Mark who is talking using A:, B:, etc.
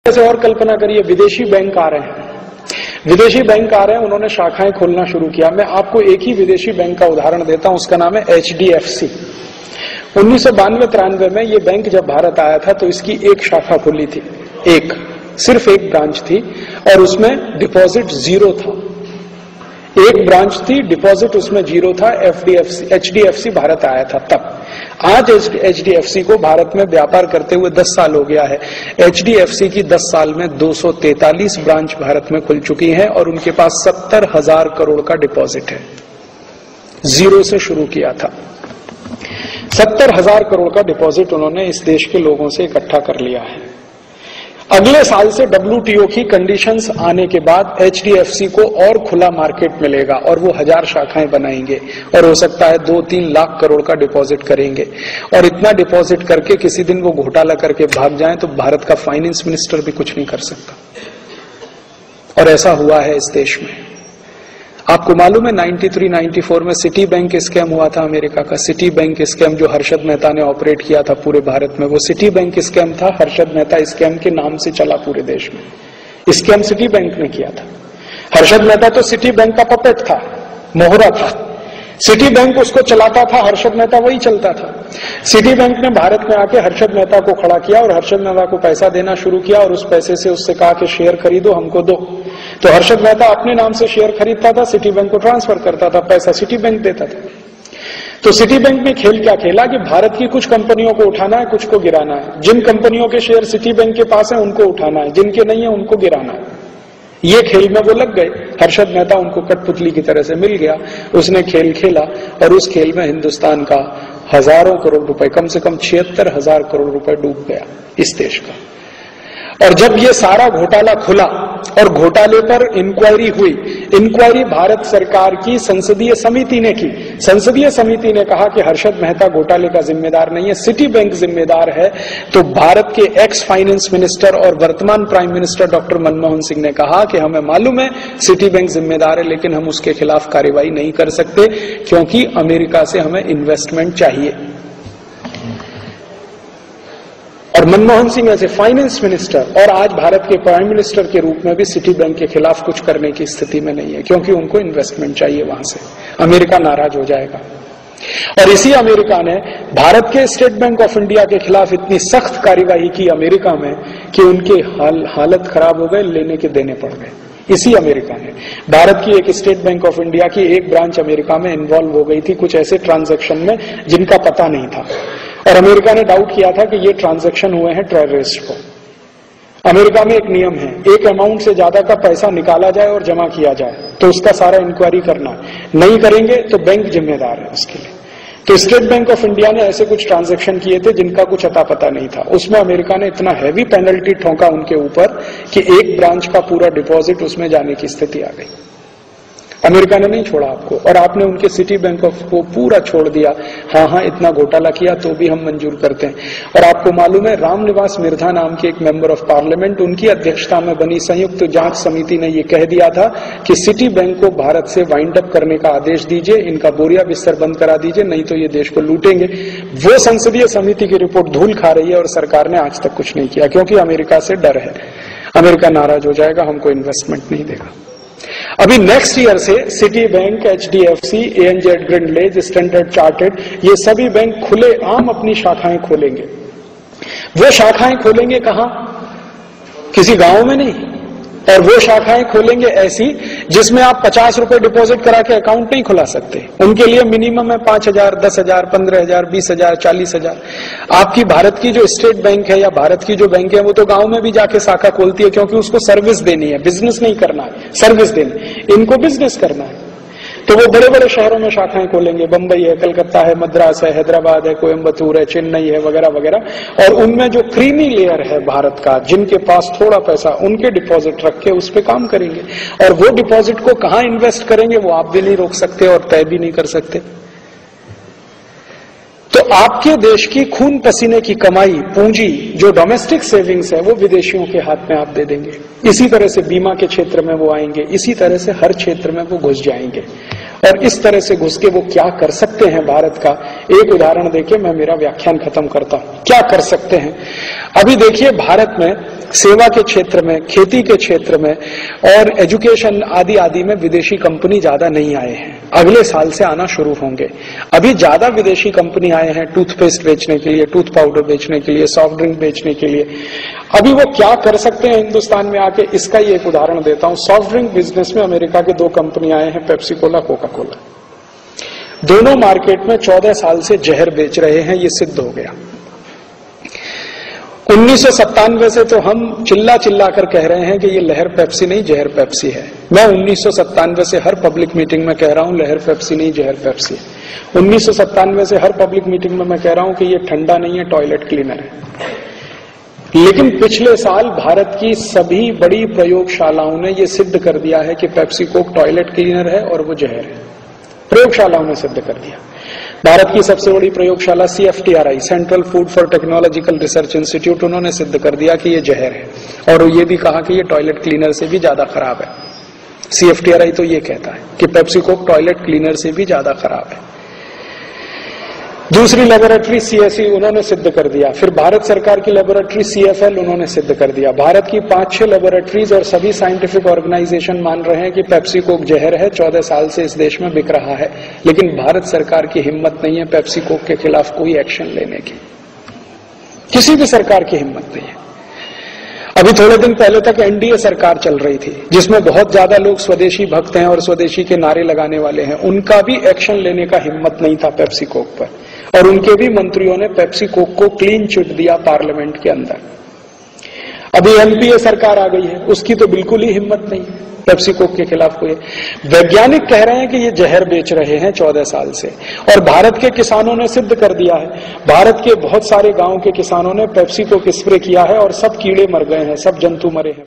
A: ऐसे और कल्पना करिए, विदेशी बैंक आ रहे हैं, विदेशी बैंक आ रहे हैं, उन्होंने शाखाएं खोलना शुरू किया। मैं आपको एक ही विदेशी बैंक का उदाहरण देता हूं, उसका नाम है HDFC। 1992-93 में ये बैंक जब भारत आया था तो इसकी एक शाखा खुली थी, सिर्फ एक ब्रांच थी, और उसमें डिपॉजिट जीरो था। एक ब्रांच थी, डिपॉजिट उसमें जीरो था। HDFC भारत आया था तब। आज HDFC को भारत में व्यापार करते हुए 10 साल हो गया है। HDFC की 10 साल में 243 ब्रांच भारत में खुल चुकी हैं और उनके पास 70,000 करोड़ का डिपॉजिट है। जीरो से शुरू किया था। 70,000 करोड़ का डिपॉजिट उन्होंने इस देश के लोगों से इकट्ठा कर लिया है। अगले साल से WTO की कंडीशंस आने के बाद HDFC को और खुला मार्केट मिलेगा और वो 1000 शाखाएं बनाएंगे और हो सकता है 2-3 लाख करोड़ का डिपॉजिट करेंगे। और इतना डिपॉजिट करके किसी दिन वो घोटाला करके भाग जाएं तो भारत का फाइनेंस मिनिस्टर भी कुछ नहीं कर सकता। और ऐसा हुआ है इस देश में। आपको मालूम है 93-94 में सिटी बैंक स्कैम हुआ था अमेरिका का। सिटी बैंक स्कैम जो हर्षद मेहता ने ऑपरेट किया था पूरे भारत में, वो सिटी बैंक स्कैम था। हर्षद मेहता स्कैम के नाम से चला पूरे देश में। स्कैम सिटी बैंक ने किया था। हर्षद मेहता तो सिटी बैंक का पपेट था, मोहरा था। सिटी बैंक उसको चलाता था, हर्षद मेहता वही चलता था। सिटी बैंक ने भारत में आके हर्षद मेहता को खड़ा किया और हर्षद मेहता को पैसा देना शुरू किया और उस पैसे से उससे कहा कि शेयर खरीदो, हमको दो। तो हर्षद मेहता अपने नाम से शेयर खरीदता था, सिटी बैंक को ट्रांसफर करता था, पैसा सिटी बैंक देता था। तो सिटी बैंक ने खेल क्या खेला कि भारत की कुछ कंपनियों को उठाना है, कुछ को गिराना है। जिन कंपनियों के शेयर सिटी बैंक के पास है उनको उठाना है, जिनके नहीं है उनको गिराना है। ये खेल में वो लग गए। हर्षद मेहता उनको कठपुतली की तरह से मिल गया। उसने खेल खेला और उस खेल में हिंदुस्तान का हजारों करोड़ रुपए, कम से कम 76,000 करोड़ रुपए डूब गया इस देश का। और जब ये सारा घोटाला खुला और घोटाले पर इंक्वायरी हुई, इंक्वायरी भारत सरकार की संसदीय समिति ने की। संसदीय समिति ने कहा कि हर्षद मेहता घोटाले का जिम्मेदार नहीं है, सिटी बैंक जिम्मेदार है। तो भारत के एक्स फाइनेंस मिनिस्टर और वर्तमान prime minister doctor Manmohan Singh ने कहा कि हमें मालूम है सिटी बैंक जिम्मेदार है, लेकिन हम उसके खिलाफ कार्रवाई नहीं कर सकते क्योंकि अमेरिका से हमें इन्वेस्टमेंट चाहिए। और मनमोहन सिंह ऐसे फाइनेंस मिनिस्टर और आज भारत के प्राइम मिनिस्टर के रूप में भी सिटी बैंक के खिलाफ कुछ करने की स्थिति में नहीं है, क्योंकि उनको इन्वेस्टमेंट चाहिए वहां से। अमेरिका नाराज हो जाएगा। और इसी अमेरिका ने भारत के स्टेट बैंक ऑफ इंडिया के खिलाफ इतनी सख्त कार्यवाही की अमेरिका में कि उनके हालत खराब हो गए, लेने के देने पड़ गए। इसी अमेरिका ने भारत की एक स्टेट बैंक ऑफ इंडिया की एक ब्रांच अमेरिका में इन्वॉल्व हो गई थी कुछ ऐसे ट्रांजैक्शन में जिनका पता नहीं था, और अमेरिका ने डाउट किया था कि ये ट्रांजैक्शन हुए हैं टेररिस्ट को। अमेरिका में एक नियम है, एक अमाउंट से ज्यादा का पैसा निकाला जाए और जमा किया जाए तो उसका सारा इंक्वायरी करना है, नहीं करेंगे तो बैंक जिम्मेदार है उसके लिए। तो स्टेट बैंक ऑफ इंडिया ने ऐसे कुछ ट्रांजैक्शन किए थे जिनका कुछ अता पता नहीं था। उसमें अमेरिका ने इतना हैवी पेनल्टी ठोका उनके ऊपर कि एक ब्रांच का पूरा डिपॉजिट उसमें जाने की स्थिति आ गई। अमेरिका ने नहीं छोड़ा आपको, और आपने उनके सिटी बैंक ऑफ को पूरा छोड़ दिया। हाँ, इतना घोटाला किया तो भी हम मंजूर करते हैं। और आपको मालूम है रामनिवास मिर्धा नाम के एक मेंबर ऑफ पार्लियामेंट, उनकी अध्यक्षता में बनी संयुक्त जांच समिति ने यह कह दिया था कि सिटी बैंक को भारत से वाइंड अप करने का आदेश दीजिए, इनका बोरिया बिस्तर बंद करा दीजिए, नहीं तो ये देश को लूटेंगे। वो संसदीय समिति की रिपोर्ट धूल खा रही है और सरकार ने आज तक कुछ नहीं किया, क्योंकि अमेरिका से डर है। अमेरिका नाराज हो जाएगा, हमको इन्वेस्टमेंट नहीं देगा। अभी नेक्स्ट ईयर से city bank, HDFC, ANZ Grindlays, standard chartered, ये सभी बैंक खुले आम अपनी शाखाएं खोलेंगे। वो शाखाएं खोलेंगे कहां? किसी गांव में नहीं। और वो शाखाएं खोलेंगे ऐसी जिसमें आप 50 रुपए डिपॉजिट करा के अकाउंट नहीं खुला सकते। उनके लिए मिनिमम है 5,000, 10,000, 15,000, 20,000, 40,000। आपकी भारत की जो स्टेट बैंक है या भारत की जो बैंक है वो तो गांव में भी जाके शाखा खोलती है, क्योंकि उसको सर्विस देनी है, बिजनेस नहीं करना है, सर्विस देनी। इनको बिजनेस करना है तो वो बड़े बड़े शहरों में शाखाएं खोलेंगे। बंबई है, कलकत्ता है, मद्रास है, हैदराबाद है, कोयम्बतूर है, चेन्नई है, वगैरह वगैरह। और उनमें जो क्रीमी लेयर है भारत का, जिनके पास थोड़ा पैसा, उनके डिपॉजिट रख के उस पर काम करेंगे। और वो डिपॉजिट को कहां इन्वेस्ट करेंगे वो आप भी नहीं रोक सकते और तय भी नहीं कर सकते। तो आपके देश की खून पसीने की कमाई, पूंजी, जो डोमेस्टिक सेविंग्स है, वो विदेशियों के हाथ में आप दे देंगे। इसी तरह से बीमा के क्षेत्र में वो आएंगे, इसी तरह से हर क्षेत्र में वो घुस जाएंगे। और इस तरह से घुस के वो क्या कर सकते हैं भारत का एक उदाहरण देके मैं मेरा व्याख्यान खत्म करता हूं। क्या कर सकते हैं? अभी देखिए, भारत में सेवा के क्षेत्र में, खेती के क्षेत्र में और एजुकेशन आदि आदि में विदेशी कंपनी ज्यादा नहीं आए हैं। अगले साल से आना शुरू होंगे। अभी ज्यादा विदेशी कंपनी आए हैं टूथपेस्ट बेचने के लिए, टूथ पाउडर बेचने के लिए, सॉफ्ट ड्रिंक बेचने के लिए। अभी वो क्या कर सकते हैं हिंदुस्तान में आके, इसका ही एक उदाहरण देता हूं। सॉफ्ट ड्रिंक बिजनेस में अमेरिका के 2 कंपनी आए हैं, पेप्सी कोला, कोका कोला। दोनों मार्केट में 14 साल से जहर बेच रहे हैं, ये सिद्ध हो गया। 1997 से तो हम चिल्ला चिल्ला कर कह रहे हैं कि ये लहर पेप्सी नहीं, जहर पेप्सी है। मैं 1997 से हर पब्लिक मीटिंग में कह रहा हूं लहर पेप्सी नहीं, जहर पेप्सी है। 1997 से हर पब्लिक मीटिंग में मैं कह रहा हूं कि ये ठंडा नहीं है, टॉयलेट क्लीनर है। लेकिन पिछले साल भारत की सभी बड़ी प्रयोगशालाओं ने यह सिद्ध कर दिया है कि पेप्सी कोक टॉयलेट क्लीनर है और वो जहर है। प्रयोगशालाओं ने सिद्ध कर दिया। भारत की सबसे बड़ी प्रयोगशाला CFTRI, central food for technological research institute, उन्होंने सिद्ध कर दिया कि ये जहर है और ये भी कहा कि ये टॉयलेट क्लीनर से भी ज्यादा खराब है। CFTRI तो ये कहता है कि पेप्सी कोक टॉयलेट क्लीनर से भी ज्यादा खराब है। दूसरी लेबोरेटरी CSE, उन्होंने सिद्ध कर दिया। फिर भारत सरकार की लेबोरेटरी CFL, उन्होंने सिद्ध कर दिया। भारत की 5-6 लेबोरेटरीज और सभी साइंटिफिक ऑर्गेनाइजेशन मान रहे हैं कि पेप्सी कोक जहर है, 14 साल से इस देश में बिक रहा है। लेकिन भारत सरकार की हिम्मत नहीं है पेप्सी कोक के खिलाफ कोई एक्शन लेने की। किसी भी सरकार की हिम्मत नहीं है। अभी थोड़े दिन पहले तक NDA सरकार चल रही थी, जिसमें बहुत ज्यादा लोग स्वदेशी भक्त हैं और स्वदेशी के नारे लगाने वाले हैं। उनका भी एक्शन लेने का हिम्मत नहीं था पेप्सी कोक पर, और उनके भी मंत्रियों ने पेप्सी कोक को क्लीन चिट दिया पार्लियामेंट के अंदर। अभी NPA सरकार आ गई है, उसकी तो बिल्कुल ही हिम्मत नहीं है पेप्सी कोक के खिलाफ कोई। वैज्ञानिक कह रहे हैं कि ये जहर बेच रहे हैं 14 साल से, और भारत के किसानों ने सिद्ध कर दिया है। भारत के बहुत सारे गांव के किसानों ने पेप्सी कोक स्प्रे किया है और सब कीड़े मर गए हैं, सब जंतु मरे हैं।